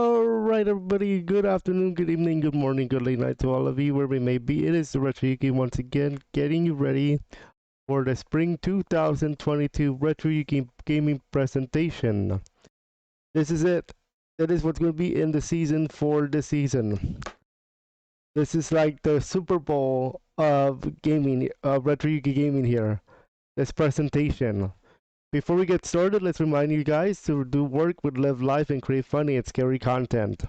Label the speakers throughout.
Speaker 1: Alright everybody, good afternoon, good evening, good morning, good late night to all of you wherever we may be. It is the RetroYuuki once again getting you ready for the Spring 2022 RetroYuuki Gaming presentation. This is it. That is what's going to be in the season for the season. This is like the Super Bowl of gaming, of RetroYuuki Gaming here. This presentation. Before we get started, let's remind you guys to do work with live life and create funny and scary content.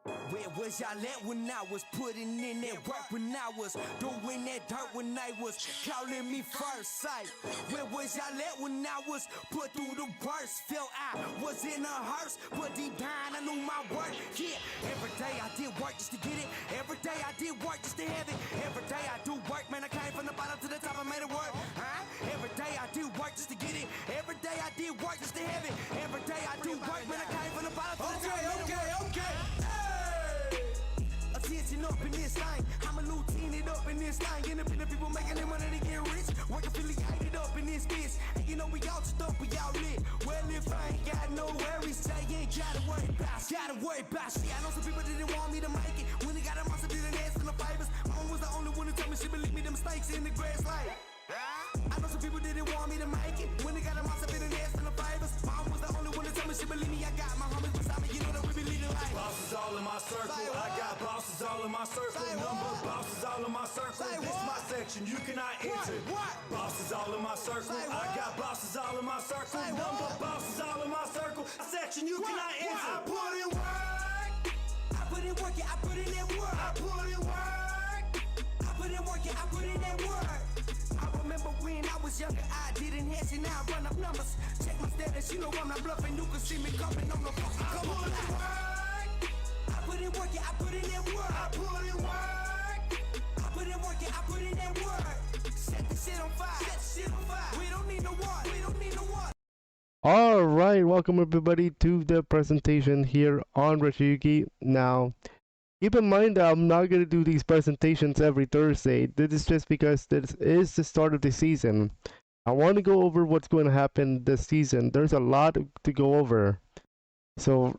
Speaker 2: Where was y'all at when I was putting in that work, when I was doing that dirt, when I was calling me first sight? Where was y'all at when I was put through the worst? Felt I was in a hearse, but deep down I knew my worth. Yeah, every day I did work just to get it. Every day I did work just to have it. Every day I do work, man, I came from the bottom to the top, I made it work. Every day I do work just to get it. Every day I did work just to have it. Every day I do work, man, I came from the bottom to the top, I made it work. Attention up in this thing, I'm a lieutenant up in this thing. Independent people making their money to get rich. Work affiliated up in this bitch. And you know we all stuck, we all lit. Well, if I ain't got no worries, say you ain't gotta worry about. See, I know some people didn't want me to make it. When they got a monster, didn't ask for the favors. Mom was the only one who told me she believed me, them mistakes in the grass like. I know some people didn't want me to make it. When they got a monster, didn't ask for the favors. Mom was the only one who told me she believed me. I got my homies beside me, you know that we be leading like.
Speaker 3: Bosses all in my circle, I got bosses all in my circle, number of bosses all in my circle, this my section, you cannot enter. Bosses all in my circle, I got bosses all in my circle, number of bosses all in my circle, section, you cannot enter. I put in work,
Speaker 2: I put in work, yeah, I put in that work.
Speaker 3: I put in work,
Speaker 2: I put in work, yeah, I put in that work. I remember when I was younger, I didn't hesitate, now I run up numbers. Check my status, you know I'm not bluffing, you can see me coming on the phone. Come on, I put in work, yeah, I put in that work.
Speaker 3: I put in work,
Speaker 2: I put in work, yeah, I put in that work. Set the shit on fire, set the shit on fire. We don't need no water, we don't need no water.
Speaker 1: Alright, welcome everybody to the presentation here on RetroYuuki. Now, keep in mind that I'm not going to do these presentations every Thursday. This is just because this is the start of the season. I want to go over what's going to happen this season. There's a lot to go over. So,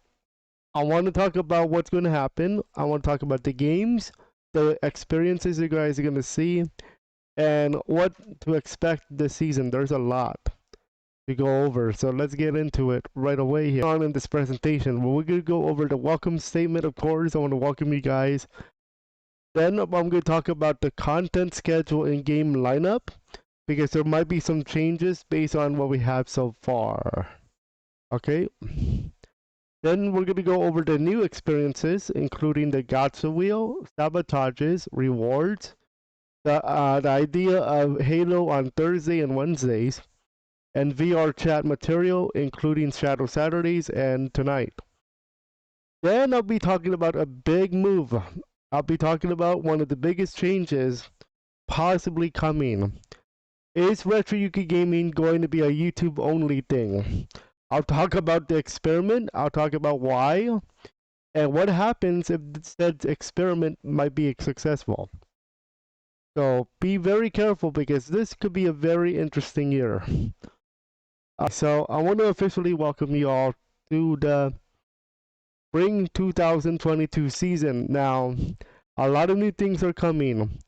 Speaker 1: I want to talk about what's going to happen. I want to talk about the games, the experiences you guys are going to see, and what to expect this season. There's a lot to go over, so let's get into it right away here on in this presentation. We're going to go over the welcome statement, of course. I want to welcome you guys. Then I'm going to talk about the content schedule and game lineup, because there might be some changes based on what we have so far. Okay. Then we're going to go over the new experiences, including the gacha wheel, sabotages, rewards, the idea of Halo on Thursday and Wednesdays, and VR chat material, including Shadow Saturdays and tonight. Then I'll be talking about a big move. I'll be talking about one of the biggest changes possibly coming. Is RetroYuuki Gaming going to be a YouTube only thing? I'll talk about the experiment, I'll talk about why, and what happens if said experiment might be successful. So be very careful, because this could be a very interesting year. So I want to officially welcome you all to the Spring 2022 season. Now, a lot of new things are coming.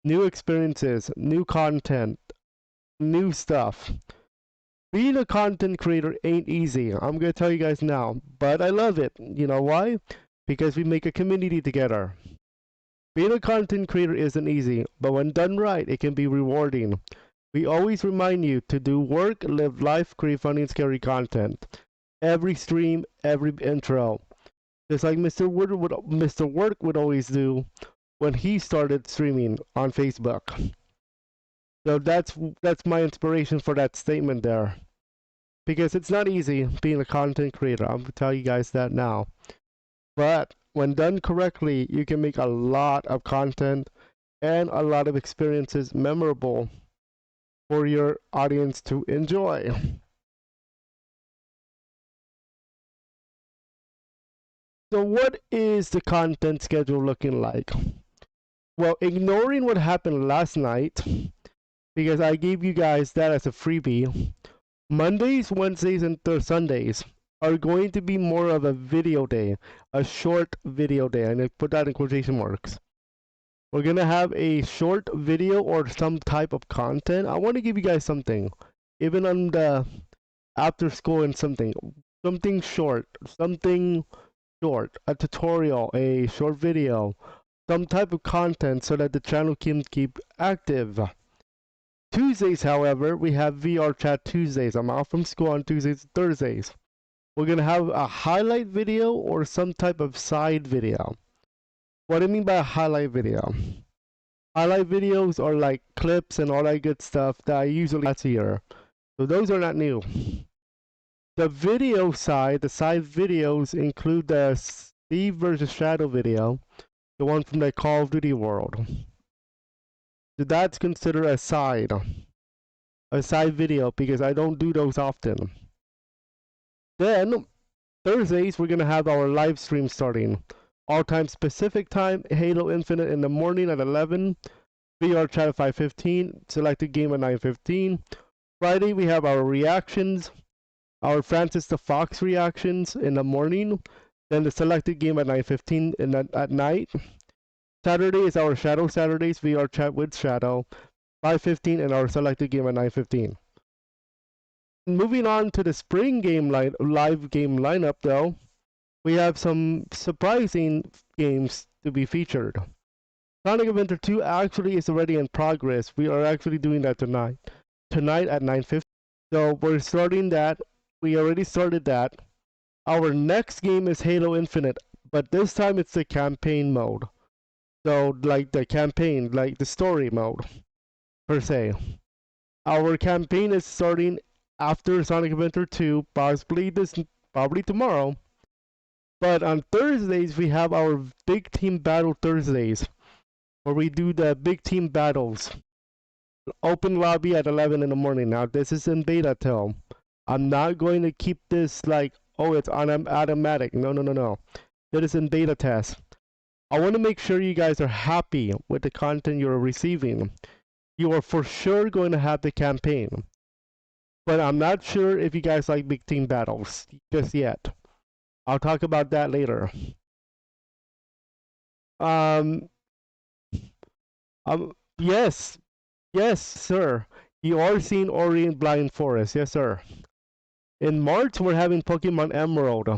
Speaker 1: New experiences, new content, new stuff. Being a content creator ain't easy. I'm going to tell you guys now, but I love it. You know why? Because we make a community together. Being a content creator isn't easy, but when done right, it can be rewarding. We always remind you to do work, live life, create funny and scary content. Every stream, every intro. Just like Mr. Work would always do when he started streaming on Facebook. So that's my inspiration for that statement there. Because it's not easy being a content creator. I'm going to tell you guys that now. But when done correctly, you can make a lot of content and a lot of experiences memorable for your audience to enjoy. So what is the content schedule looking like? Well, ignoring what happened last night, because I gave you guys that as a freebie, Mondays, Wednesdays, and Sundays are going to be more of a video day, a short video day, and I put that in quotation marks. We're gonna have a short video or some type of content. I want to give you guys something, even on the after school and something short, a tutorial, a short video, some type of content so that the channel can keep active. Tuesdays, however, we have VR Chat Tuesdays. I'm out from school on Tuesdays and Thursdays. We're gonna have a highlight video or some type of side video. What do I mean by a highlight video? Highlight videos are like clips and all that good stuff that I usually last year. So those are not new. The video side, the side videos include the Steve versus Shadow video, the one from the Call of Duty world. So that's considered a side video because I don't do those often. Then Thursdays we're gonna have our live stream starting. All time Pacific time, Halo Infinite in the morning at 11, VR chat at 5:15, selected game at 9:15. Friday we have our reactions, our Francis the Fox reactions in the morning, then the selected game at 9:15 at night. Saturday is our Shadow Saturdays, VR chat with Shadow, 5:15, and our selected game at 9:15. Moving on to the spring game live game lineup though, we have some surprising games to be featured. Sonic Adventure 2 actually is already in progress. We are actually doing that tonight. Tonight at 9:50. So we're starting that. We already started that. Our next game is Halo Infinite, but this time it's the campaign mode. So like the campaign, like the story mode, per se. Our campaign is starting after Sonic Adventure 2, probably tomorrow. But on Thursdays, we have our Big Team Battle Thursdays, where we do the big team battles. Open lobby at 11 in the morning. Now, this is in beta till. I'm not going to keep this like, oh, it's automatic. No. That is in beta test. I want to make sure you guys are happy with the content you're receiving. You are for sure going to have the campaign. But I'm not sure if you guys like big team battles just yet. I'll talk about that later. Yes, sir. You are seeing Ori and Blind Forest, yes, sir. In March, we're having Pokemon Emerald.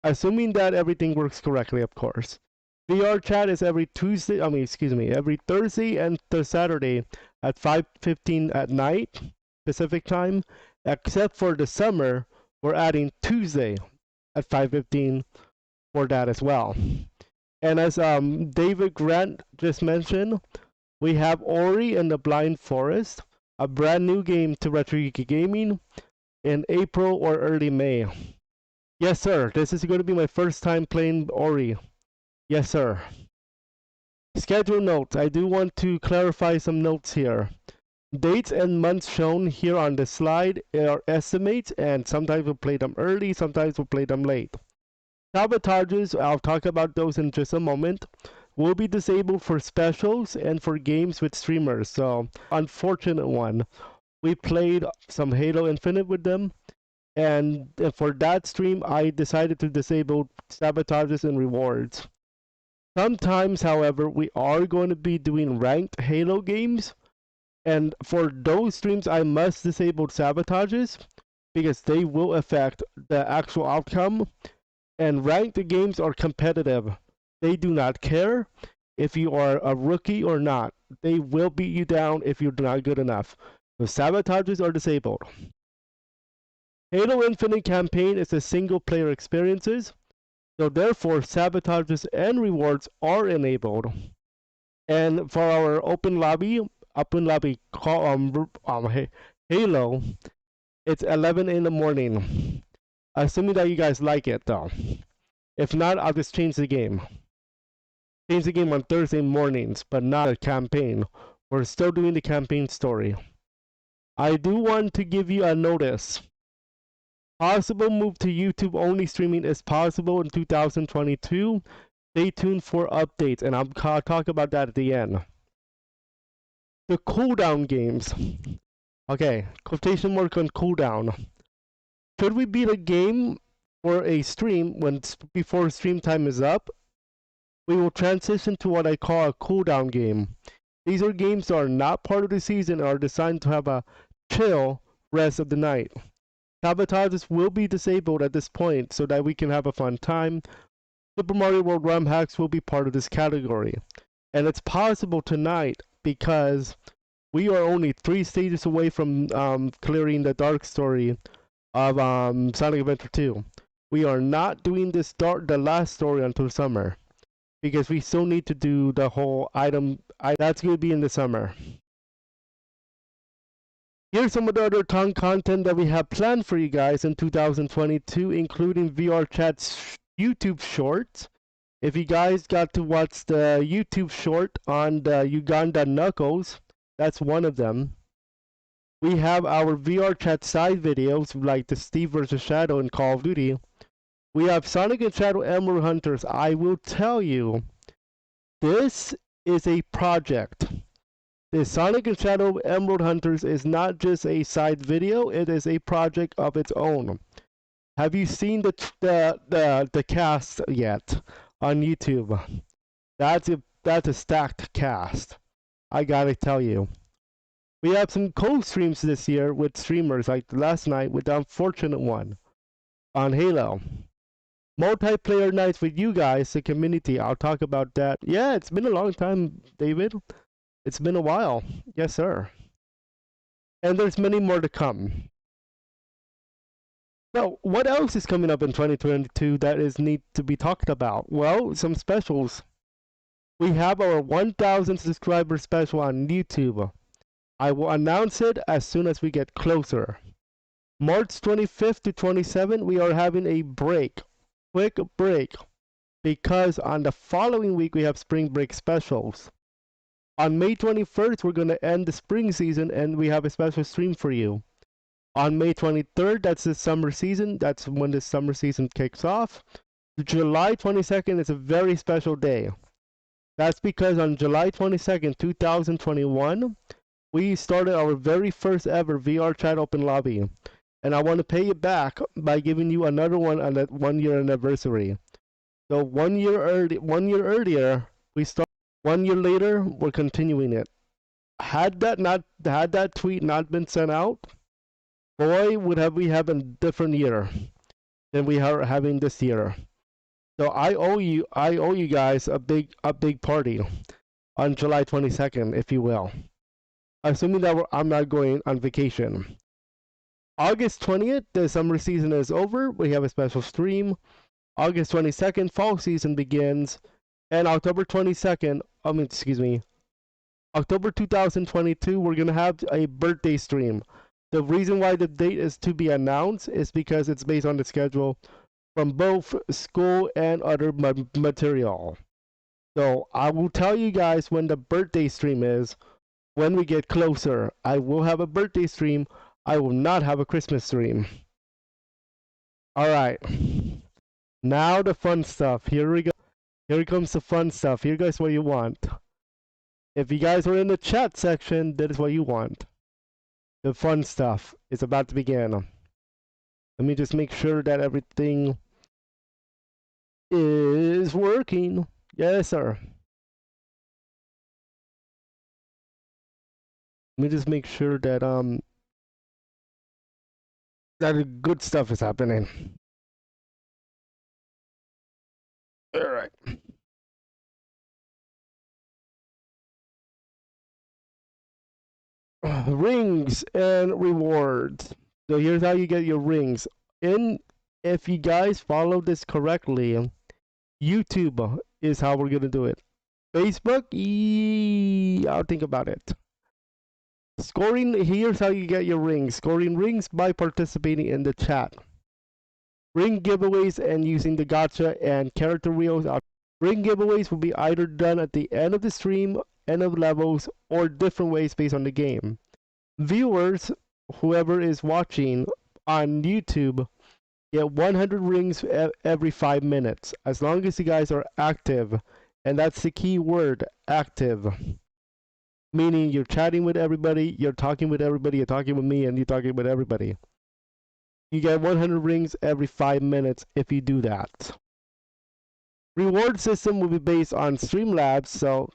Speaker 1: Assuming that everything works correctly, of course. VR chat is every Thursday and Saturday at 5:15 at night, Pacific time. Except for the summer, we're adding Tuesday at 5:15 for that as well. And as David Grant just mentioned, we have Ori and the Blind Forest, a brand new game to RetroYuuki Gaming in April or early May. Yes, sir. This is going to be my first time playing Ori. Yes, sir. Schedule notes. I do want to clarify some notes here. Dates and months shown here on the slide are estimates, and sometimes we'll play them early, sometimes we'll play them late. Sabotages, I'll talk about those in just a moment, will be disabled for specials and for games with streamers. So, unfortunate one. We played some Halo Infinite with them, and for that stream, I decided to disable sabotages and rewards. Sometimes, however, we are going to be doing ranked Halo games, and for those streams, I must disable sabotages because they will affect the actual outcome. And ranked games are competitive. They do not care if you are a rookie or not. They will beat you down if you're not good enough. The sabotages are disabled. Halo Infinite campaign is a single player experiences, so therefore sabotages and rewards are enabled. And for our open lobby Halo, it's 11 in the morning. Assuming that you guys like it though. If not, I'll just change the game. Change the game on Thursday mornings, but not a campaign. We're still doing the campaign story. I do want to give you a notice. Possible move to YouTube only streaming is possible in 2022. Stay tuned for updates, and I'll talk about that at the end. The cooldown games. Okay, quotation mark on cooldown. should we beat a game or a stream before stream time is up, we will transition to what I call a cooldown game. These are games that are not part of the season and are designed to have a chill rest of the night. Sabotages will be disabled at this point so that we can have a fun time. Super Mario World RAM hacks will be part of this category. And it's possible tonight because we are only 3 stages away from clearing the dark story of Sonic Adventure 2. We are not doing the last story until summer because we still need to do the whole item. That's going to be in the summer. Here's some of the other content that we have planned for you guys in 2022, including VR Chat's YouTube shorts. If you guys got to watch the YouTube short on the Uganda Knuckles, that's one of them. We have our VR Chat side videos like the Steve vs. Shadow in Call of Duty. We have Sonic and Shadow Emerald Hunters. I will tell you, this is a project. The Sonic and Shadow Emerald Hunters is not just a side video, it is a project of its own. Have you seen the cast yet on YouTube? That's a stacked cast. I gotta tell you. We have some co-streams this year with streamers like last night with the Unfortunate One on Halo. Multiplayer nights with you guys, the community. I'll talk about that. Yeah, it's been a long time, David. It's been a while. Yes, sir. And there's many more to come. Now, what else is coming up in 2022 that is need to be talked about? Well, some specials. We have our 1,000 subscriber special on YouTube. I will announce it as soon as we get closer. March 25th to 27th, we are having a break. Quick break. Because on the following week, we have spring break specials. On May 21st, we're going to end the spring season and we have a special stream for you. On May 23rd, that's the summer season. That's when the summer season kicks off. July 22nd is a very special day. That's because on July 22nd, 2021, we started our very first ever VR Chat Open Lobby. And I want to pay it back by giving you another one on that 1 year anniversary. So 1 year earlier, we started. 1 year later, we're continuing it. Had that tweet not been sent out, boy, would we have a different year than we are having this year. So I owe you guys a big party on July 22nd, if you will. Assuming that I'm not going on vacation. August 20th, the summer season is over. We have a special stream. August 22nd, fall season begins. And October 2022, we're going to have a birthday stream. The reason why the date is to be announced is because it's based on the schedule from both school and other material. So I will tell you guys when the birthday stream is when we get closer. I will have a birthday stream. I will not have a Christmas stream. Alright. Now the fun stuff. Here we go. Here comes the fun stuff. Here guys what you want. If you guys are in the chat section, that is what you want. The fun stuff is about to begin. Let me just make sure that everything is working. Yes, sir. Let me just make sure that that good stuff is happening. All right. Rings and rewards. So here's how you get your rings. If you guys follow this correctly, YouTube is how we're gonna do it. Facebook, I'll think about it. Scoring, here's how you get your rings. Scoring rings by participating in the chat. Ring giveaways and using the gacha and character wheels. Ring giveaways will be either done at the end of the stream, end of levels, or different ways based on the game. Viewers, whoever is watching on YouTube, get 100 rings every 5 minutes, as long as you guys are active. And that's the key word, active. Meaning you're chatting with everybody, you're talking with everybody, you're talking with me, and you're talking with everybody. You get 100 rings every 5 minutes if you do that. Reward system will be based on Streamlabs. So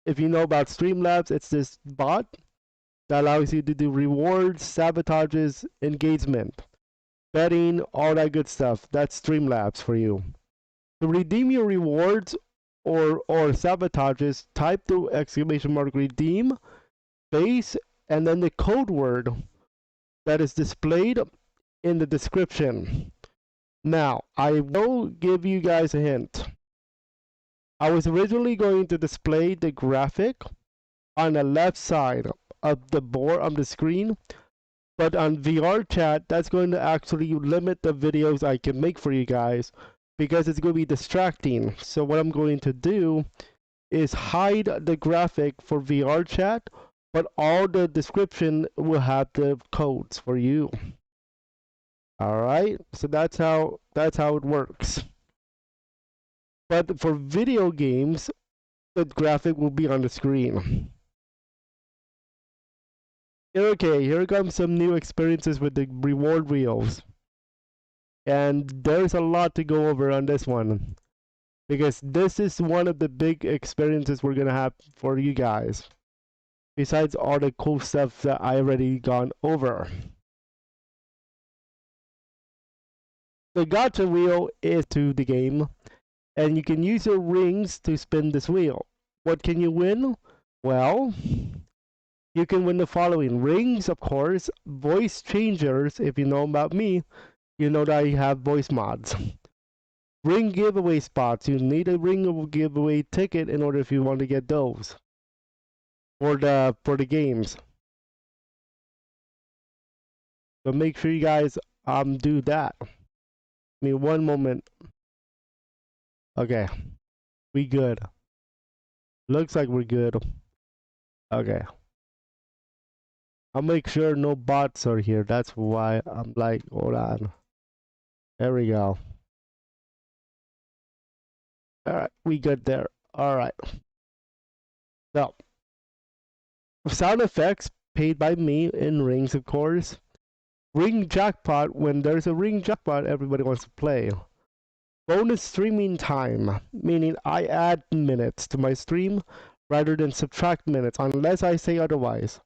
Speaker 1: if you know about Streamlabs, it's this bot that allows you to do rewards, sabotages, engagement, betting, all that good stuff. That's Streamlabs for you. To redeem your rewards or sabotages, type the exclamation mark redeem, space, and then the code word that is displayed in the description. Now, I will give you guys a hint. I was originally going to display the graphic on the left side of the board on the screen, but on VR chat, that's going to actually limit the videos I can make for you guys because it's going to be distracting. So what I'm going to do is hide the graphic for VR chat, but all the description will have the codes for you. All right, so that's how it works. But for video games, the graphic will be on the screen. Okay, here comes some new experiences with the reward wheels. And there's a lot to go over on this one, because this is one of the big experiences we're gonna have for you guys, besides all the cool stuff that I already gone over. The gacha wheel is to the game, and you can use your rings to spin this wheel. What can you win? Well, you can win the following: rings, of course, voice changers. If you know about me, you know that I have voice mods. Ring giveaway spots. You need a ring giveaway ticket in order if you want to get those for the games. So make sure you guys do that. Give me one moment. Okay, we good. Looks like we're good. Okay. I'll make sure no bots are here. That's why I'm like, hold on. There we go. Alright, we good there. Alright. So, sound effects paid by me in rings, of course. Ring jackpot. When there's a ring jackpot, everybody wants to play. Bonus streaming time, meaning I add minutes to my stream rather than subtract minutes unless I say otherwise.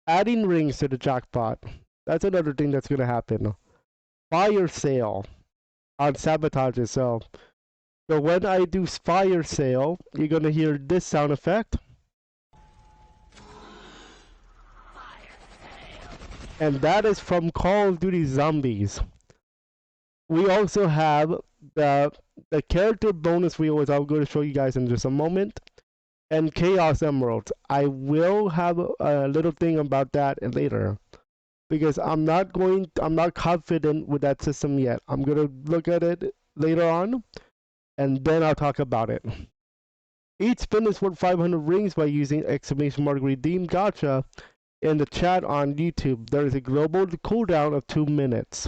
Speaker 1: Adding rings to the jackpot. That's another thing that's going to happen. Fire sale on sabotages. So when I do fire sale, you're going to hear this sound effect. And that is from Call of Duty Zombies. We also have the character bonus wheel, which I'm going to show you guys in just a moment, and Chaos Emeralds. I will have a little thing about that later, because I'm not confident with that system yet. I'm going to look at it later on, and then I'll talk about it. Each spin is worth 500 rings by using exclamation mark redeem gacha in the chat on YouTube. There is a global cooldown of 2 minutes.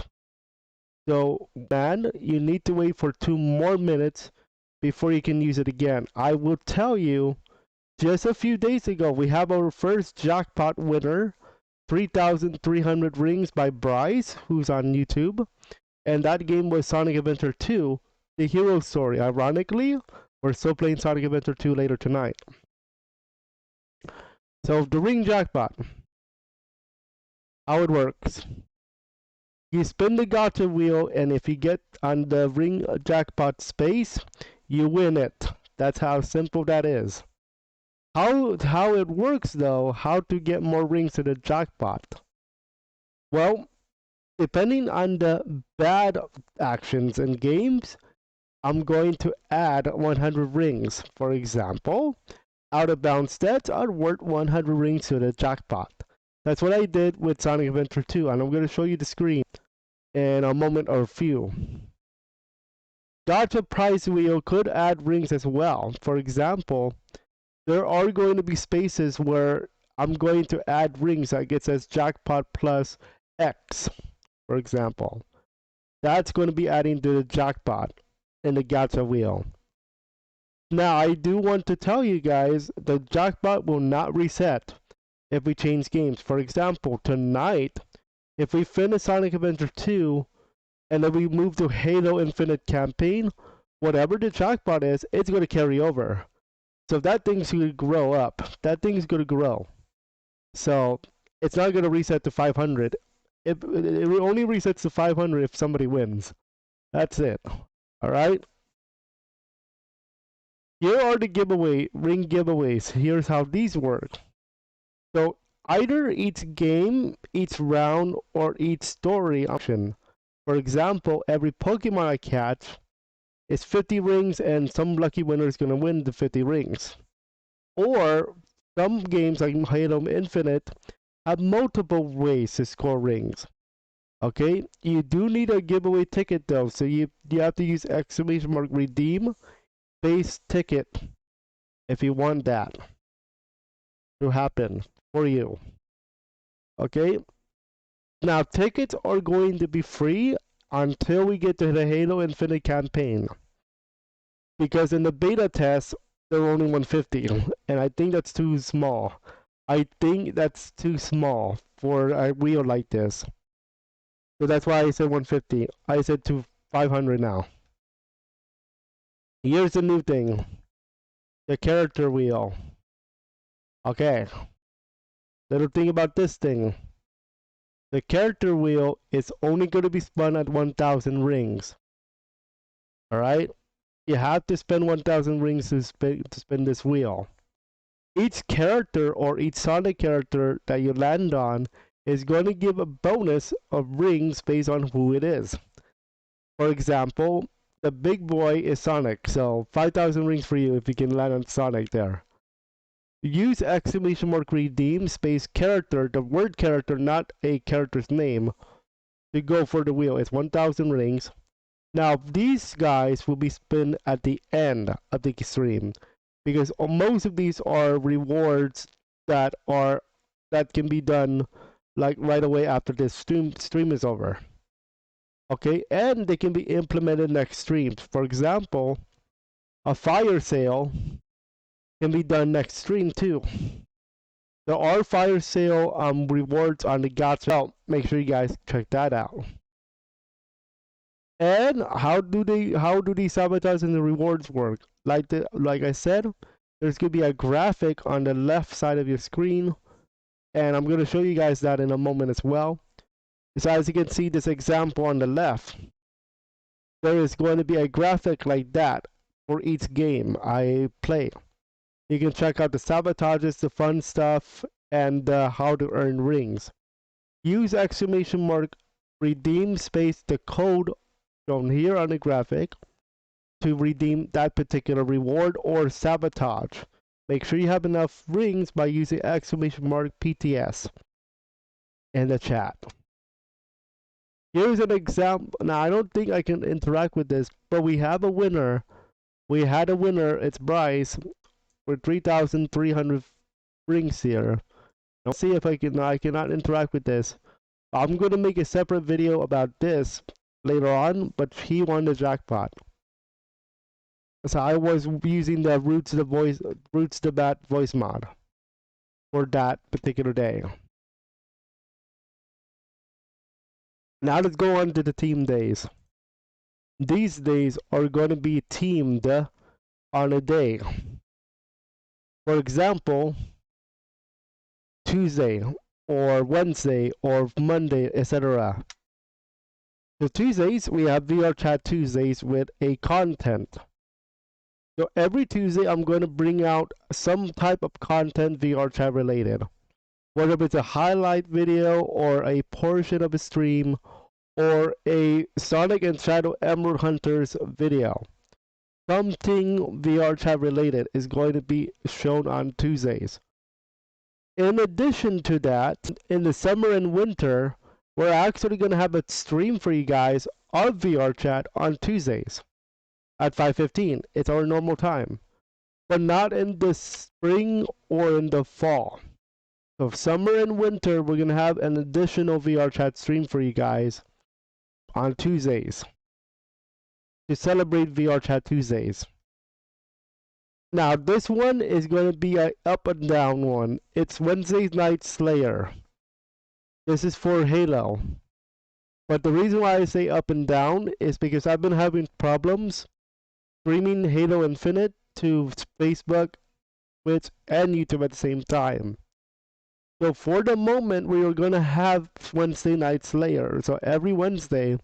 Speaker 1: So, man, you need to wait for 2 more minutes before you can use it again. I will tell you, just a few days ago, we have our first jackpot winner, 3,300 rings by Bryce, who's on YouTube. And that game was Sonic Adventure 2, the hero story. Ironically, we're still playing Sonic Adventure 2 later tonight. So, the ring jackpot. How it works. You spin the gacha wheel, and if you get on the ring jackpot space, you win it. That's how simple that is. How it works though, how to get more rings to the jackpot. Well, depending on the bad actions in games, I'm going to add 100 rings. For example, out of bounds stats are worth 100 rings to the jackpot. That's what I did with Sonic Adventure 2, and I'm going to show you the screen in a moment or few. Gacha prize wheel could add rings as well. For example, there are going to be spaces where I'm going to add rings, like it says jackpot plus X, for example. That's going to be adding to the jackpot in the gacha wheel. Now, I do want to tell you guys, the jackpot will not reset if we change games. For example, tonight, If we finish Sonic Adventure 2 and then we move to Halo Infinite campaign, whatever the jackpot is, it's going to carry over. So that thing's going to grow up. That thing's going to grow. So it's not going to reset to 500. It only resets to 500 if somebody wins. That's it. All right. Here are the ring giveaways. Here's how these work. So either each game, each round, or each story option. For example, every Pokemon I catch is 50 rings, and some lucky winner is going to win the 50 rings. Or some games like Halo Infinite have multiple ways to score rings. Okay, you do need a giveaway ticket though, so you have to use ! redeem base ticket if you want that to happen for you. Okay, now tickets are going to be free until we get to the Halo Infinite campaign, because in the beta test they're only 150, and I think that's too small. I think that's too small for a wheel like this. So that's why I said 150. I said to 500 now. Here's the new thing. The character wheel. Okay. Little thing about this thing. The character wheel is only going to be spun at 1,000 rings. Alright? You have to spend 1,000 rings to spin this wheel. Each character or each Sonic character that you land on is going to give a bonus of rings based on who it is. For example, the big boy is Sonic, so 5,000 rings for you if you can land on Sonic there. Use ! redeem space character, the word character, not a character's name, to go for the wheel. It's 1,000 rings. Now these guys will be spun at the end of the stream, because most of these are rewards that can be done like right away after this stream is over. Okay, and they can be implemented next streams. For example, a fire sale can be done next stream too. There are fire sale rewards on the gacha. So make sure you guys check that out. And how do these sabotages and the rewards work? Like I said, there's gonna be a graphic on the left side of your screen, and I'm gonna show you guys that in a moment as well. So as you can see, this example on the left, there is going to be a graphic like that for each game I play. You can check out the sabotages, the fun stuff, and how to earn rings. Use ! redeem space the code shown here on the graphic to redeem that particular reward or sabotage. Make sure you have enough rings by using ! PTS in the chat. Here's an example. Now I don't think I can interact with this, but we have a winner. We had a winner. It's Bryce with 3,300 rings here. Let's see if I cannot interact with this. I'm gonna make a separate video about this later on, but he won the jackpot. So I was using the Roots the Bat voice mod for that particular day. Now let's go on to the team days. These days are going to be teamed on a day. For example, Tuesday or Wednesday or Monday, etc. So Tuesdays, we have VR Chat Tuesdays with a content. So every Tuesday, I'm going to bring out some type of content VR Chat related. Whether it's a highlight video or a portion of a stream or a Sonic and Shadow Emerald Hunters video. Something VR Chat related is going to be shown on Tuesdays. In addition to that, in the summer and winter, we're actually going to have a stream for you guys of VR Chat on Tuesdays at 5:15. It's our normal time. But not in the spring or in the fall. So summer and winter, we're going to have an additional VR Chat stream for you guys on Tuesdays to celebrate VR Chat Tuesdays. Now this one is going to be an up and down one. It's Wednesday Night Slayer. This is for Halo. But the reason why I say up and down is because I've been having problems streaming Halo Infinite to Facebook, Twitch, and YouTube at the same time. So for the moment, we are gonna have Wednesday Night Slayer. So every Wednesday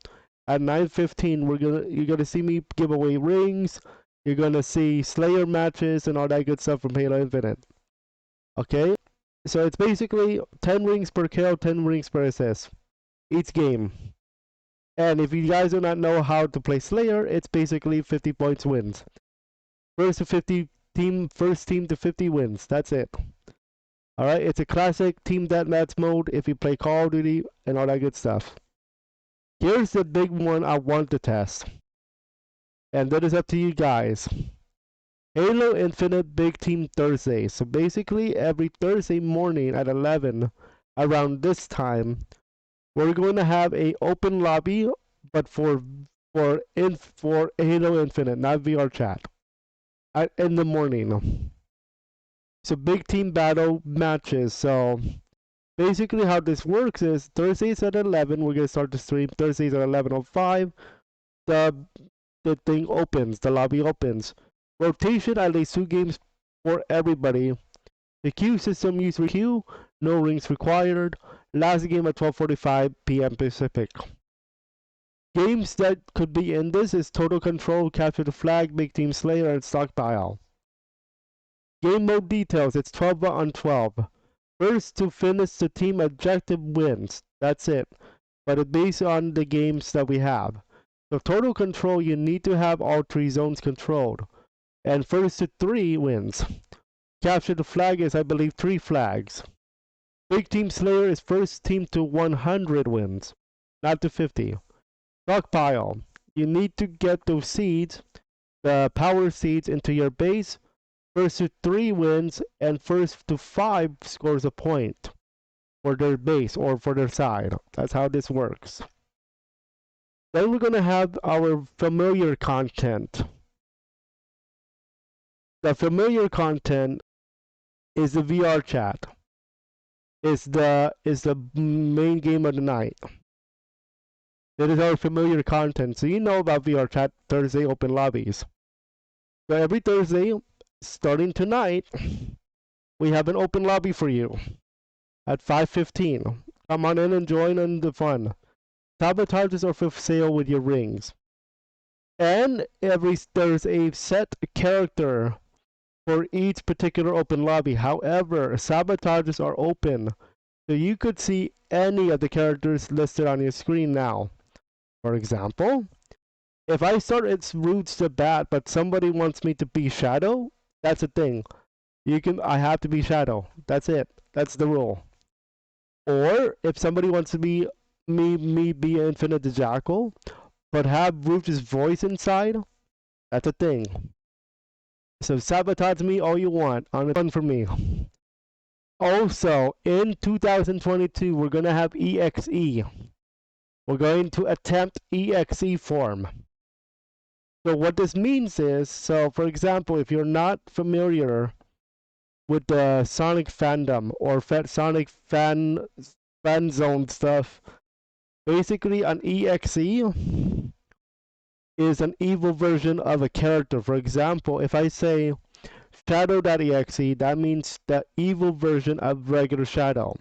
Speaker 1: at 9:15, you're gonna see me give away rings. You're gonna see Slayer matches and all that good stuff from Halo Infinite. Okay, so it's basically 10 rings per kill, 10 rings per assist each game. And if you guys do not know how to play Slayer, it's basically 50 points wins. First to 50 first team to 50 wins. That's it. Alright, it's a classic team deathmatch mode if you play Call of Duty and all that good stuff. Here's the big one I want to test. And that is up to you guys. Halo Infinite Big Team Thursday. So basically every Thursday morning at 11 around this time, we're going to have a open lobby, but for Halo Infinite, not VR chat. In the morning. So big team battle matches. So basically how this works is Thursdays at 11, we're going to start the stream. Thursdays at 11:05, the thing opens, the lobby opens. Rotation at least 2 games for everybody. The queue system uses queue, no rings required. Last game at 12:45 p.m. Pacific. Games that could be in this is Total Control, Capture the Flag, Big Team Slayer, and Stockpile. Game mode details, it's 12 on 12. First to finish the team objective wins. That's it. But it's based on the games that we have. So Total Control, you need to have all 3 zones controlled. And first to 3 wins. Capture the Flag is, I believe, 3 flags. Big Team Slayer is first team to 100 wins, not to 50. Stockpile, you need to get those seeds, the power seeds, into your base. First to 3 wins, and first to 5 scores a point for their base or for their side. That's how this works. Then we're going to have our familiar content. The familiar content is the VR chat. Is the main game of the night. That is our familiar content. So you know about VR chat Thursday open lobbies. So every Thursday, starting tonight, we have an open lobby for you at 5:15. Come on in and join in the fun. Sabotages are for sale with your rings. And there's a set character for each particular open lobby. However, sabotages are open, so you could see any of the characters listed on your screen now. For example, if I start its roots to bat, but somebody wants me to be Shadow, that's a thing. I have to be Shadow. That's it. That's the rule. Or if somebody wants to be me be Infinite the Jackal, but have Roof's voice inside, that's a thing. So sabotage me all you want. On the fun for me. Also, in 2022, we're going to have EXE. We're going to attempt EXE form. So what this means is, so for example, if you're not familiar with the Sonic fandom or Sonic fan zone stuff, basically an EXE is an evil version of a character. For example, if I say Shadow.exe, that means the evil version of regular Shadow.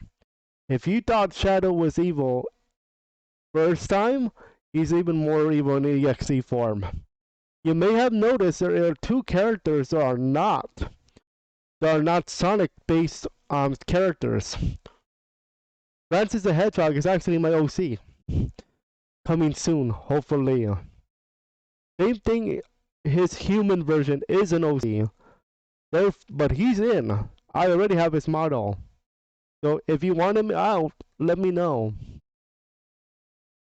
Speaker 1: If you thought Shadow was evil first time, he's even more evil in EXE form. You may have noticed there are 2 characters that are not Sonic based characters. Francis the Hedgehog is actually my OC. Coming soon, hopefully. Same thing, his human version is an OC. But he's in. I already have his model. So if you want him out, let me know.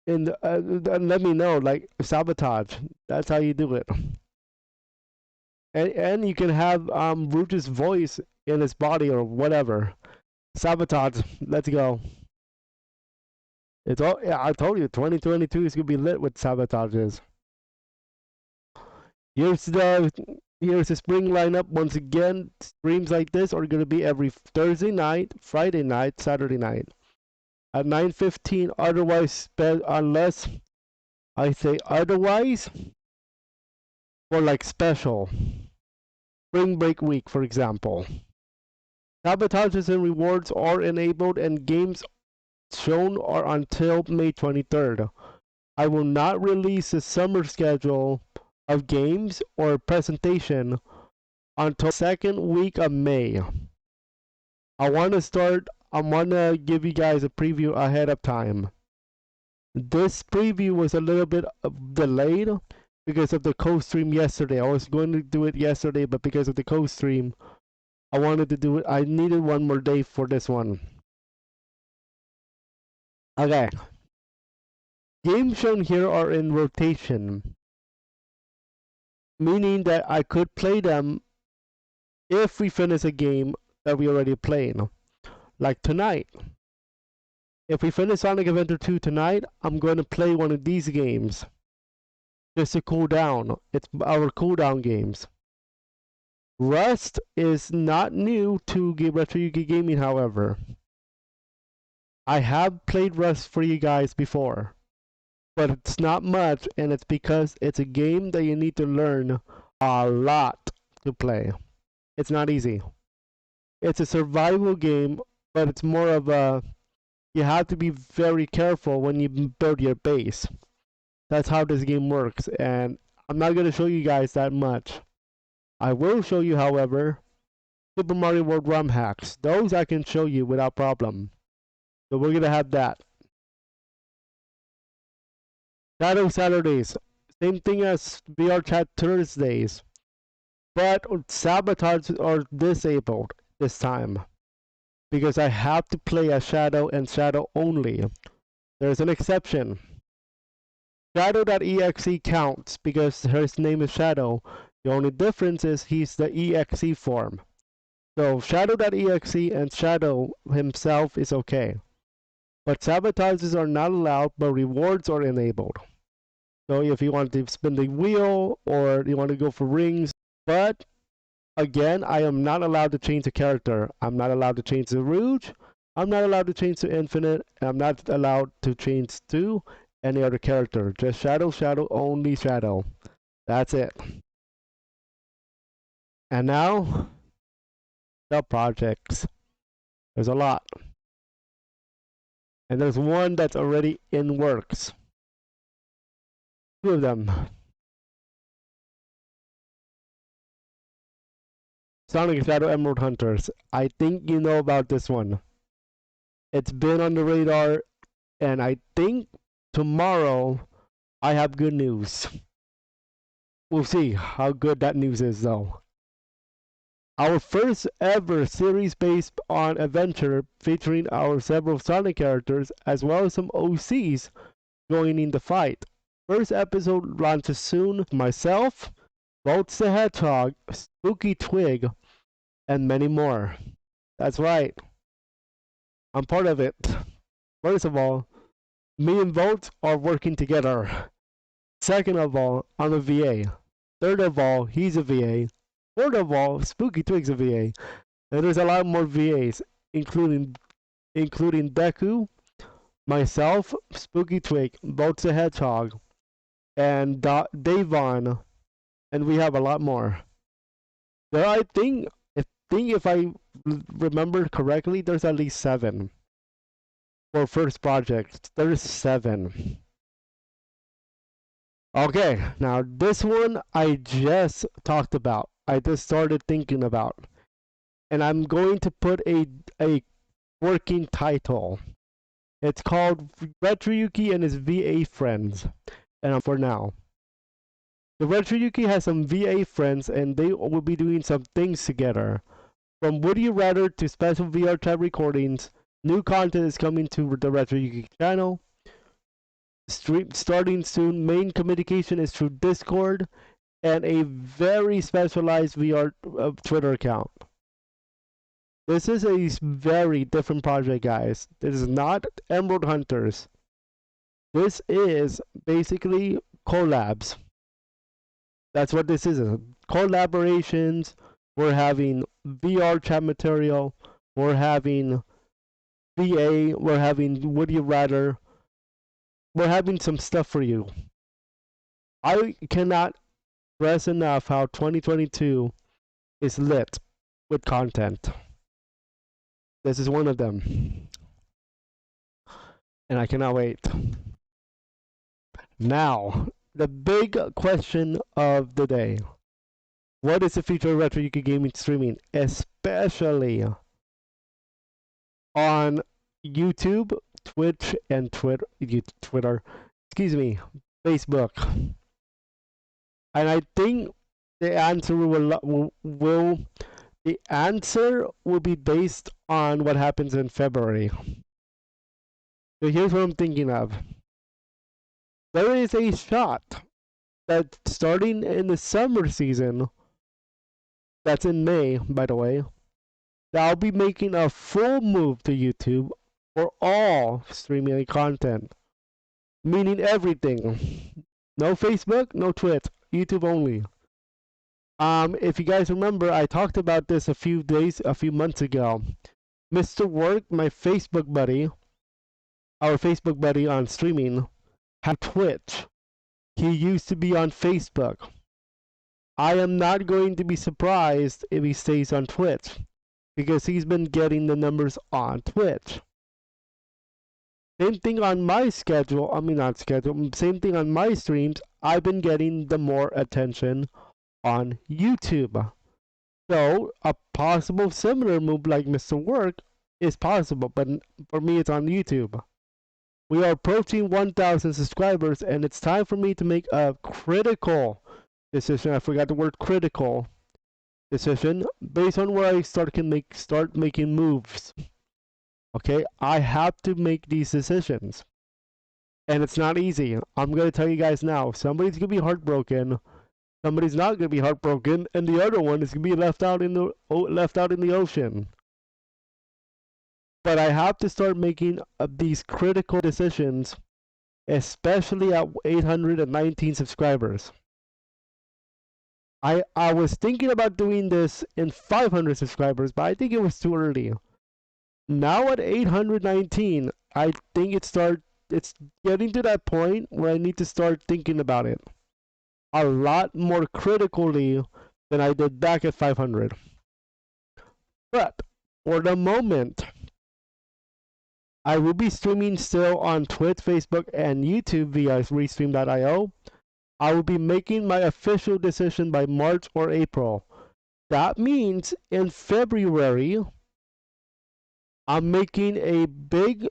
Speaker 1: And let me know, like, sabotage. That's how you do it. And you can have Root's voice in his body or whatever. Sabotage. Let's go. It's all. Yeah, I told you, 2022 is gonna be lit with sabotages. Here's the spring lineup once again. Streams like this are gonna be every Thursday night, Friday night, Saturday night at 9:15. Otherwise, unless I say otherwise, for like special spring break week, for example. Sabotages and rewards are enabled, and games shown are until May 23rd. I will not release the summer schedule of games or presentation until second week of May. I want to give you guys a preview ahead of time. This preview was a little bit delayed because of the co-stream yesterday. I was going to do it yesterday, but because of the co-stream, I wanted to do it. I needed one more day for this one. Okay. Games shown here are in rotation, meaning that I could play them if we finish a game that we already played. Like tonight. If we finish Sonic Adventure 2 tonight, I'm going to play one of these games just to cool down. It's our cooldown games. Rust is not new to RetroYuuki Gaming, however. I have played Rust for you guys before, but it's not much, and it's because it's a game that you need to learn a lot to play. It's not easy. It's a survival game, but it's more of a, you have to be very careful when you build your base. That's how this game works, and I'm not going to show you guys that much. I will show you, however, Super Mario World ROM hacks. Those I can show you without problem. So we're going to have that. Shadow Saturdays. Same thing as VR Chat Thursdays. But sabotages are disabled this time, because I have to play as Shadow and Shadow only. There's an exception. Shadow.exe counts because his name is Shadow. The only difference is he's the exe form. So Shadow.exe and Shadow himself is okay. But sabotages are not allowed, but rewards are enabled. So if you want to spin the wheel or you want to go for rings, but again, I am not allowed to change the character. I'm not allowed to change the Rouge. I'm not allowed to change to Infinite. I'm not allowed to change to any other character. Just Shadow, Shadow, only Shadow. That's it. And now, the projects. There's a lot. And there's one that's already in works. Two of them. Sonic Shadow Emerald Hunters. I think you know about this one. It's been on the radar, and I think tomorrow I have good news. We'll see how good that news is, though. Our first ever series based on adventure featuring our several Sonic characters as well as some OCs joining the fight. First episode launches soon. Myself, Bolts the Hedgehog, Spooky Twig, and many more. That's right. I'm part of it. First of all, me and Volt are working together. Second of all, I'm a VA. Third of all, he's a VA. Fourth of all, Spooky Twig's a VA. And there's a lot more VAs, including Deku, myself, Spooky Twig, Bolts the Hedgehog, and Davon, and we have a lot more. There, I think if I remember correctly, there's at least 7 for first project. There's 7. Okay, now this one I just talked about. I just started thinking about, and I'm going to put a working title. It's called RetroYuuki and his VA Friends, and for now. The RetroYuuki has some VA friends, and they will be doing some things together. From Would You Rather to special VR chat recordings, new content is coming to the RetroYuuki channel. Starting soon, main communication is through Discord and a very specialized VR Twitter account. This is a very different project, guys. This is not Emerald Hunters. This is basically collabs. That's what this is. Collaborations. We're having VR chat material. We're having VA, we're having Would You Rather, we're having some stuff for you. I cannot stress enough how 2022 is lit with content. This is one of them. And I cannot wait. Now, the big question of the day. What is the future of RetroYuuki Gaming streaming? Especially on YouTube, Twitch, and Twitter. Excuse me, Facebook. And I think the answer will be based on what happens in February. So here's what I'm thinking of. There is a shot that starting in the summer season, that's in May, by the way, that I'll be making a full move to YouTube for all streaming content. Meaning everything. No Facebook, no Twitch, YouTube only. If you guys remember, I talked about this a few months ago. Mr. Work, my Facebook buddy, our Facebook buddy on streaming, had Twitch. He used to be on Facebook. I am not going to be surprised if he stays on Twitch, because he's been getting the numbers on Twitch. Same thing on my schedule, same thing on my streams, I've been getting the more attention on YouTube. So, a possible similar move like Mr. Work is possible, but for me it's on YouTube. We are approaching 1,000 subscribers, and it's time for me to make a critical decision. I forgot the word critical decision, based on where I start making moves. Okay, I have to make these decisions, and it's not easy. I'm gonna tell you guys now. Somebody's gonna be heartbroken. Somebody's not gonna be heartbroken, and the other one is gonna be left out in the ocean. But I have to start making these critical decisions, especially at 819 subscribers. I was thinking about doing this in 500 subscribers, but I think it was too early. Now at 819, I think it's getting to that point where I need to start thinking about it a lot more critically than I did back at 500. But for the moment, I will be streaming still on Twitch, Facebook, and YouTube via Restream.io. I will be making my official decision by March or April. That means in February, I'm making a big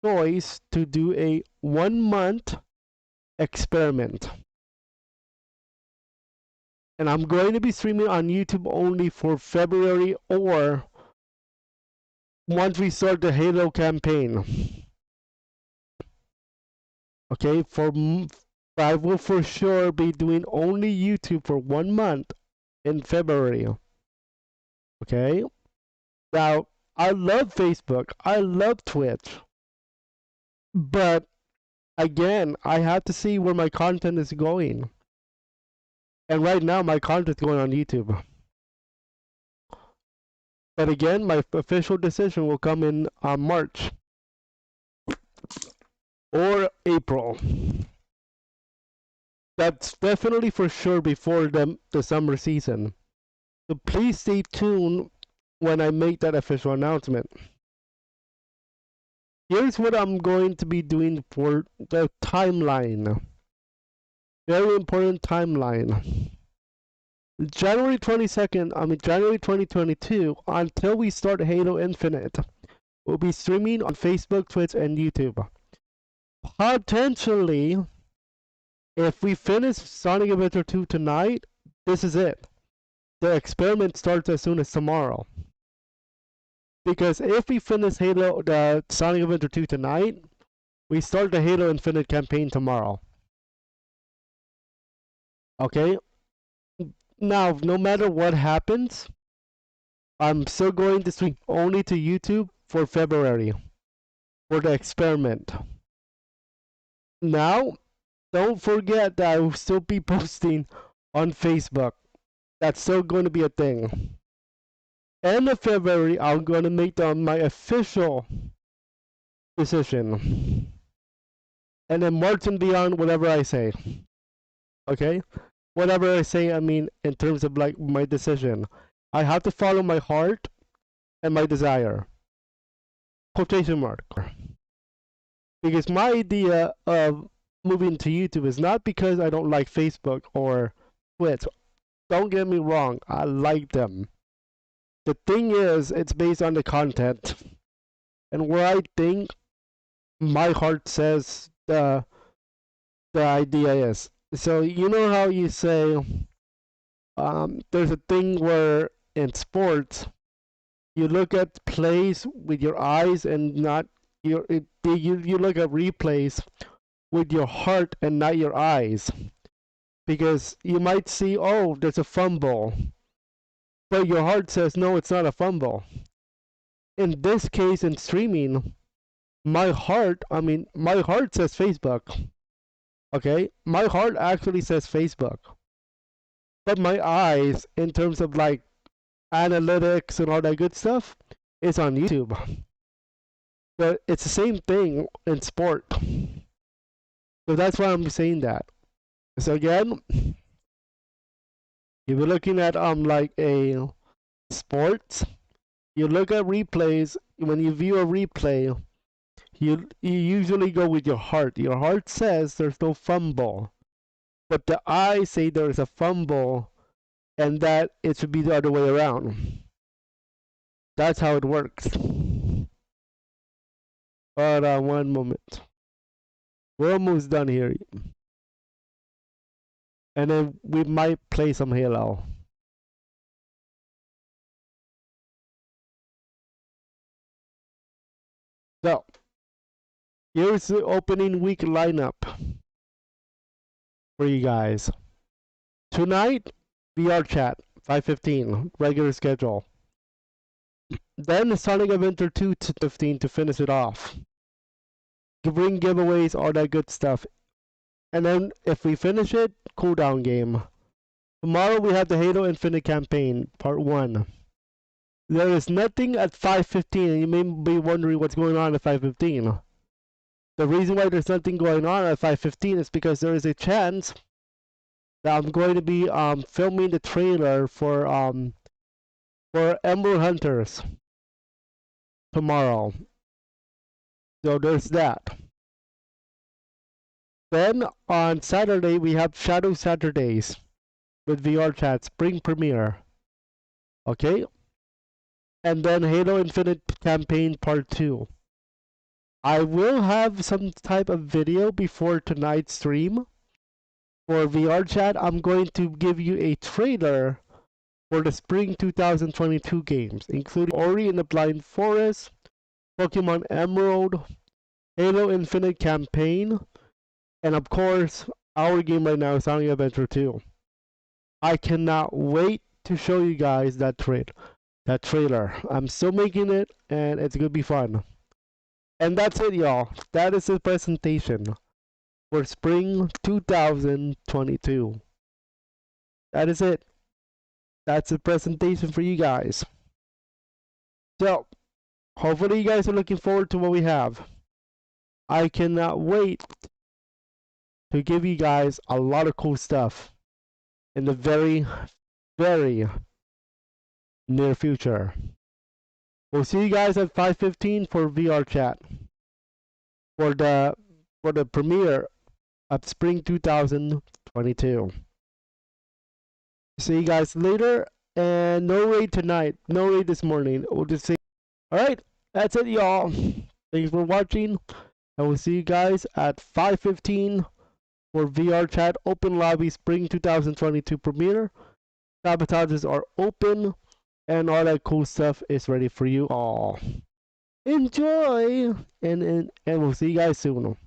Speaker 1: choice to do a 1-month experiment. And I'm going to be streaming on YouTube only for February, or once we start the Halo campaign. Okay, I will for sure be doing only YouTube for 1 month in February. Okay? Now, I love Facebook. I love Twitch. But, again, I have to see where my content is going. And right now, my content is going on YouTube. But again, my official decision will come in March or April. That's definitely for sure before the summer season. So please stay tuned when I make that official announcement. Here's what I'm going to be doing for the timeline. Very important timeline. January 2022, until we start Halo Infinite, we'll be streaming on Facebook, Twitch, and YouTube. Potentially, if we finish Sonic Adventure 2 tonight, this is it. The experiment starts as soon as tomorrow. Because if we finish the Sonic Adventure 2 tonight, we start the Halo Infinite campaign tomorrow. Okay? Now, no matter what happens, I'm still going to stream only to YouTube for February for the experiment. Now, don't forget that I will still be posting on Facebook. That's still going to be a thing. End of February, I'm going to make my official decision. And then March and beyond, whatever I say. Okay? Whatever I say, I mean, in terms of like my decision. I have to follow my heart and my desire. Quotation mark. Because my idea of moving to YouTube is not because I don't like Facebook or Twitch. Don't get me wrong, I like them. The thing is, it's based on the content. And where I think my heart says the idea is. So you know how you say there's a thing where in sports you look at plays with your eyes and not you look at replays with your heart and not your eyes, because you might see, oh, there's a fumble, but your heart says no, it's not a fumble. In this case, in streaming, my heart says Facebook. Okay, my heart actually says Facebook, but my eyes, in terms of like analytics and all that good stuff, is on YouTube. But it's the same thing in sport. So that's why I'm saying that. So again, if you're looking at like a sports, you look at replays. When you view a replay, you usually go with your heart. Your heart says there's no fumble, but the eyes say there's a fumble, and that it should be the other way around. That's how it works. Hold on one moment. We're almost done here. And then we might play some Halo. So, here's the opening week lineup for you guys. Tonight, VR chat, 5:15, regular schedule. Then Sonic Adventure 2 to 15 to finish it off. Bring giveaways, all that good stuff. And then if we finish it, cooldown game. Tomorrow we have the Halo Infinite campaign, part 1. There is nothing at 5:15, and you may be wondering what's going on at 5:15. The reason why there's nothing going on at 5:15 is because there is a chance that I'm going to be filming the trailer for Emerald Hunters tomorrow. So there's that. Then on Saturday we have Shadow Saturdays with VR chat spring premiere. Okay? And then Halo Infinite campaign part 2. I will have some type of video before tonight's stream. For VR chat, I'm going to give you a trailer for the spring 2022 games, including Ori and the Blind Forest, Pokemon Emerald, Halo Infinite campaign, and of course, our game right now is Sonic Adventure 2. I cannot wait to show you guys that trailer. I'm still making it, and it's gonna be fun. And that's it, y'all. That is the presentation for spring 2022. That is it. That's the presentation for you guys. So, hopefully you guys are looking forward to what we have. I cannot wait to give you guys a lot of cool stuff in the very, very near future. We'll see you guys at 5:15 for VR chat for the premiere of spring 2022. See you guys later, and no raid tonight, no raid this morning. We'll just see. All right, that's it, y'all. Thanks for watching, and we'll see you guys at 5:15 for VR chat open lobby spring 2022 premiere. Sabotages are open, and all that cool stuff is ready for you all. Enjoy, and we'll see you guys soon.